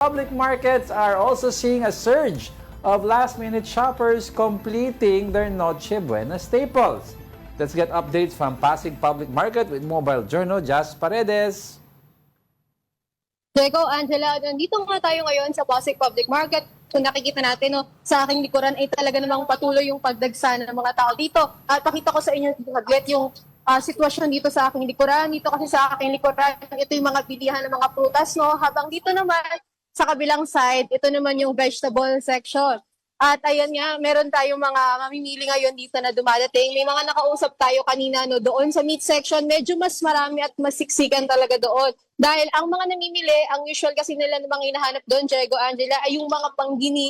Public markets are also seeing a surge of last-minute shoppers completing their Noche Buena staples. Let's get updates from Pasig Public Market with Mobile Journal Jas Paredes. Diego, Angela, nandito nga tayo ngayon sa Pasig Public Market. Kung nakikita natin, sa aking likuran ay talaga namang patuloy yung pagdagsa ng mga tao dito. At pakita ko sa inyo saglit yung sitwasyon dito sa aking likuran. Dito kasi sa aking likuran, ito yung mga bilihan ng mga prutas, no? Habang dito naman, sa kabilang side, ito naman yung vegetable section. At ayan nga, meron tayong mga mamimili ngayon dito na dumadating. May mga nakausap tayo kanina doon sa meat section. Medyo mas marami at mas siksikan talaga doon. Dahil ang mga namimili, ang usual kasi nila na mga hinahanap doon, Diego, Angela, ay yung mga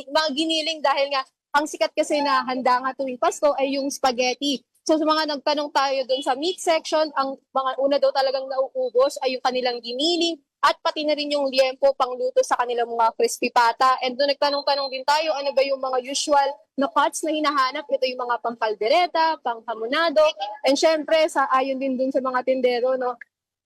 mga giniling dahil nga ang sikat kasi na handa nga tuwing Pasko ay yung spaghetti. So sa mga nagtanong tayo doon sa meat section, ang mga una daw talagang nauubos ay yung kanilang giniling at pati na rin yung liempo pangluto sa kanilang mga crispy pata. And doon nagtanong-tanong din tayo, ano ba yung mga usual na cuts na hinahanap? Ito yung mga pampaldereta, panghamonado. And syempre, ayon din dun sa mga tindero,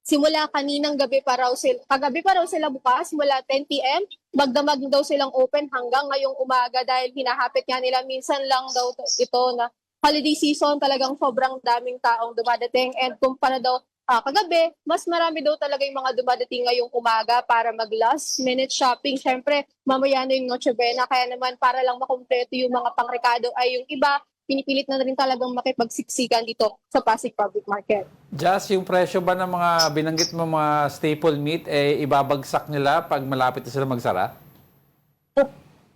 simula kaninang gabi pa raw sila, kagabi pa raw sila bukas, mula 10 p.m., magdamag daw silang open hanggang ngayong umaga dahil hinahapit nga nila minsan lang daw ito na holiday season, talagang sobrang daming taong dumadating. And kung para daw kagabi, mas marami daw talaga yung mga dumadating ngayong umaga para mag last minute shopping. Siyempre, mamaya na yung Noche Buena, kaya naman para lang makumpleto yung mga pangrekado ay yung iba, pinipilit na rin talagang makipagsiksikan dito sa Pasig Public Market. Jas, yung presyo ba ng mga binanggit mo mga staple meat, ibabagsak nila pag malapit na sila magsara?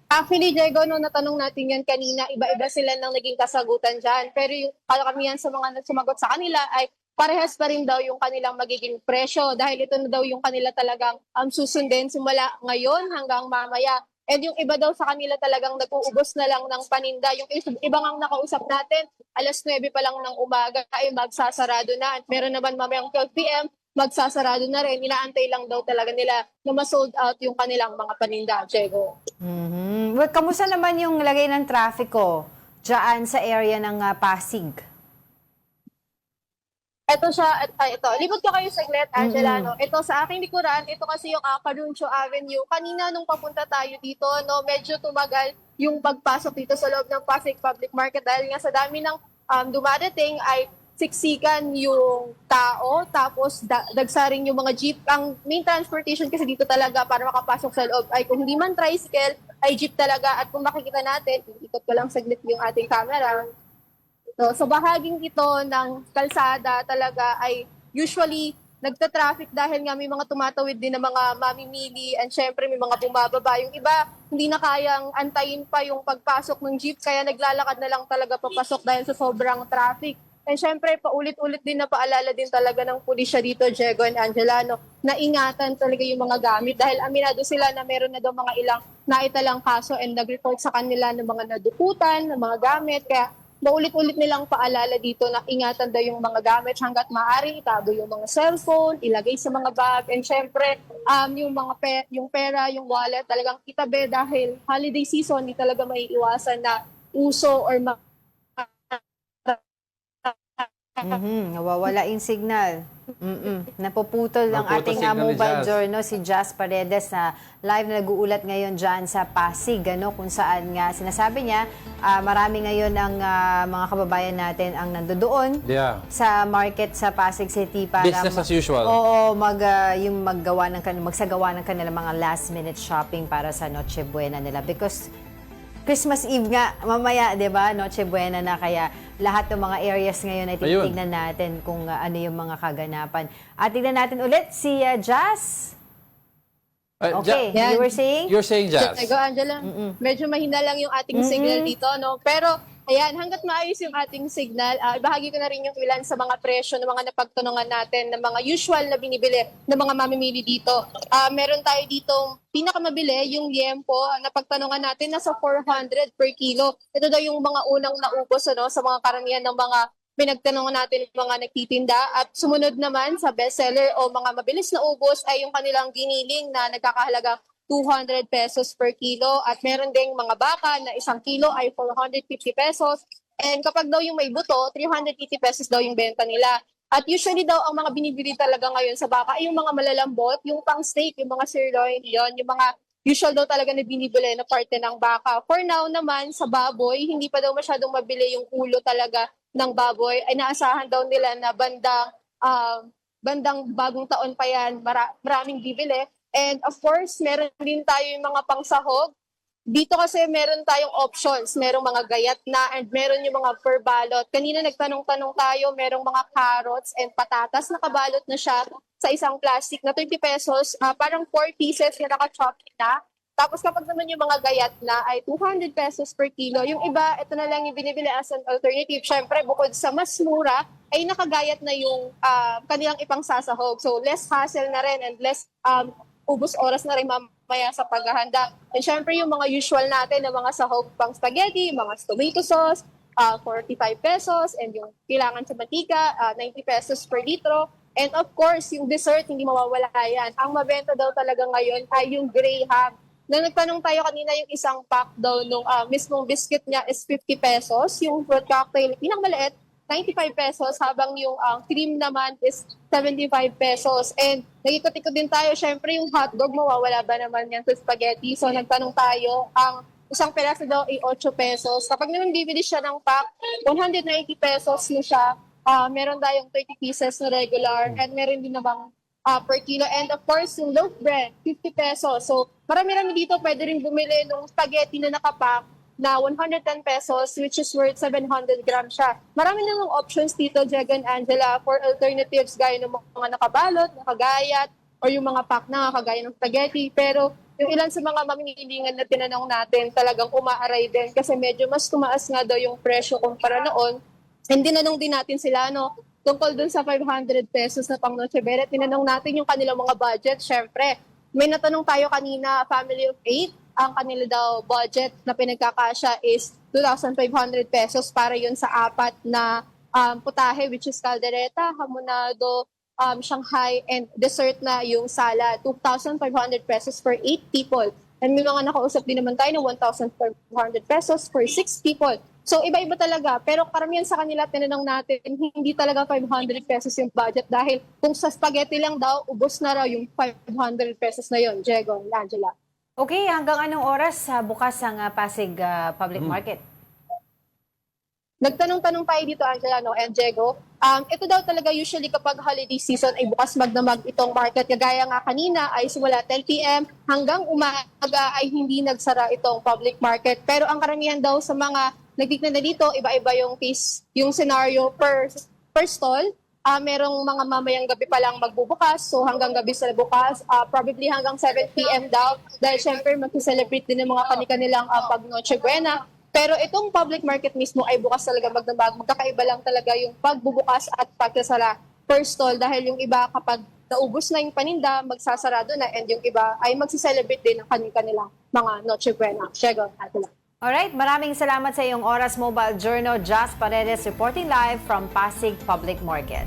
Actually, Diego, natanong natin yan kanina, iba-iba sila nang naging kasagutan dyan. Pero yung kalakamihan sa mga sumagot sa kanila ay parehas pa rin daw yung kanilang magiging presyo dahil ito na daw yung kanila talagang susundin simula ngayon hanggang mamaya. And yung iba daw sa kanila talagang nag-uubos na lang ng paninda. Yung iba ngang nakausap natin, alas 9 pa lang ng umaga ay magsasarado na. At meron naman mamayang 12 p.m., magsasarado na rin. Inaantay lang daw talaga nila na ma-sold out yung kanilang mga paninda, Diego. Well, kamusta naman yung lagay ng trafiko dyan sa area ng Pasig? Ito siya, ito. Libot ko kayo saglit, Angela. Ito sa aking likuran, ito kasi yung Caruncho Avenue. Kanina nung papunta tayo dito, medyo tumagal yung pagpasok dito sa loob ng Pasig Public Market dahil nga sa dami ng dumadating ay siksikan yung tao, tapos dagsaring yung mga jeep. Ang main transportation kasi dito talaga para makapasok sa loob ay kung hindi man tricycle, ay jeep talaga. At kung makikita natin, ikot ko lang saglit yung ating camera. So, sa bahaging ito ng kalsada talaga ay usually nagta-traffic dahil nga may mga tumatawid din ng mga mamimili and syempre may mga bumababa. Yung iba, hindi na kayang antayin pa yung pagpasok ng jeep kaya naglalakad na lang talaga papasok dahil sa sobrang traffic. And syempre, paulit-ulit din na paalala din talaga ng pulisya dito, Diego and Angela, na ingatan talaga yung mga gamit dahil aminado sila na meron na daw mga ilang naitalang kaso and nag-report sa kanila ng mga nadukutan, ng mga gamit. Kaya paulit-ulit nilang paalala dito na ingatan daw yung mga gamit hanggat maaari, itago yung mga cellphone, ilagay sa mga bag, and syempre, yung mga yung pera, yung wallet, talagang itabi dahil holiday season, hindi talaga may iwasan na uso or Nawawala yung signal. Napuputol ang Napuputol ating signal ni mobile Jas. journal, si Jas Paredes, na live na nag-uulat ngayon dyan sa Pasig, kung saan nga sinasabi niya, marami ngayon ang mga kababayan natin ang nandoon sa market sa Pasig City para business as usual. Oo, yung magsagawa ng kanilang mga last minute shopping para sa Noche Buena nila because Christmas Eve nga, mamaya, di ba? Noche Buena na, kaya lahat ng mga areas ngayon ay titignan natin kung ano yung mga kaganapan. At tignan natin ulit si Jas. Okay, you were saying? You're saying, Jas. Go, Angela. Medyo mahina lang yung ating signal dito, Pero, ayan, hanggat maayos yung ating signal, ibahagi ko na rin yung ilan sa mga presyo ng mga napagtanungan natin, ng mga usual na binibili ng mga mamimili dito. Meron tayo dito, pinakamabili, yung liempo, napagtanungan natin, nasa 400 per kilo. Ito daw yung mga unang naubos sa mga karamihan ng mga pinagtanungan natin ng mga nagtitinda. At sumunod naman sa bestseller o mga mabilis na ubos ay yung kanilang giniling na nagkakahalaga 200 pesos per kilo. At meron ding mga baka na 1 kilo ay 450 pesos. And kapag daw yung may buto, 380 pesos daw yung benta nila. At usually daw, ang mga binibili talaga ngayon sa baka ay yung mga malalambot, yung pang steak, yung mga sirloin, yon, yung mga usual daw talaga na binibili na parte ng baka. For now naman, sa baboy, hindi pa daw masyadong mabili yung ulo talaga ng baboy. Ay naasahan daw nila na bandang bagong taon pa yan, maraming bibili. And of course, meron din tayo yung mga pangsahog. Dito kasi meron tayong options. Merong mga gayat na and meron yung mga per balot. Kanina nagtanong-tanong tayo, merong mga carrots and patatas na kabalot na siya sa isang plastic na 30 pesos. Parang 4 pieces na naka-chop na. Tapos kapag naman yung mga gayat na ay 200 pesos per kilo. Yung iba, ito na lang yung binibili as an alternative. Siyempre, bukod sa mas mura, ay nakagayat na yung kanilang ipang sasahog. So, less hassle na rin and less ubos oras na rin mamaya sa paghahanda. And syempre yung mga usual natin na mga sahog pang spaghetti, mga tomato sauce, 45 pesos, and yung kailangan sa mantika, 90 pesos per litro. And of course, yung dessert, hindi mawawala yan. Ang mabenta daw talaga ngayon ay yung Graham. Na nagtanong tayo kanina, yung isang pack daw nung mismong biscuit niya is 50 pesos. Yung fruit cocktail, pinakamaliit, 95 pesos, habang yung cream naman is 75 pesos. And nag-ikot-ikot din tayo, syempre yung hotdog, mawawala ba naman yan sa spaghetti? So nagtanong tayo, ang isang peraso daw ay 8 pesos. Kapag naman bibili siya ng pack, 190 pesos na siya. Meron tayong 30 pieces na regular and meron din namang per kilo. And of course, yung loaf bread, 50 pesos. So marami-rami dito pwede rin bumili ng spaghetti na nakapack na 110 pesos, which is worth 700 grams siya. Marami namang options dito, Jeg and Angela, for alternatives gaya ng mga nakabalot, nakagayat, or yung mga pack na kagaya ng spaghetti. Pero yung ilan sa mga mamimilingan na tinanong natin talagang umaaray din kasi medyo mas tumaas nga daw yung presyo kumpara noon. And tinanong din natin sila, tungkol dun sa 500 pesos na pang Noche Buena, tinanong natin yung kanilang mga budget. Syempre, may natanong tayo kanina, family of 8, ang kanila daw budget na pinagkakasya is 2,500 pesos para yun sa 4 na putahe, which is caldereta, hamonado, Shanghai, and dessert na yung salad. 2,500 pesos for 8 people. And may mga nakausap din naman tayo na 1,500 pesos for 6 people. So iba-iba talaga. Pero karamihan sa kanila, tinanong natin, hindi talaga 500 pesos yung budget dahil kung sa spaghetti lang daw, ubos na raw yung 500 pesos na yun, Diego, Angela. Okay, hanggang anong oras bukas ang Pasig Public Market? Nagtanong-tanong tayo dito, Angela, and Diego. Ito daw talaga usually kapag holiday season ay bukas magdamag itong market. Kagaya nga kanina ay simula 10 p.m. hanggang umaga ay hindi nagsara itong public market. Pero ang karamihan daw sa mga nagtitinda dito, iba-iba yung scenario per stall. Merong mga mamayang gabi pa lang magbubukas, so hanggang gabi sila bukas, probably hanggang 7 p.m. daw, dahil syempre mag-celebrate din ng mga kanilang pag Noche Buena. Pero itong public market mismo ay bukas talaga magdamag. Magkakaiba lang talaga yung pagbubukas at pagkasara per stall dahil yung iba kapag naubos na yung paninda, magsasarado na, and yung iba ay mag-celebrate din ng kanilang mga Noche Buena. Diego, Angela. Alright, maraming salamat sa iyong oras, Mobile Journal. Jazz Paredes reporting live from Pasig Public Market.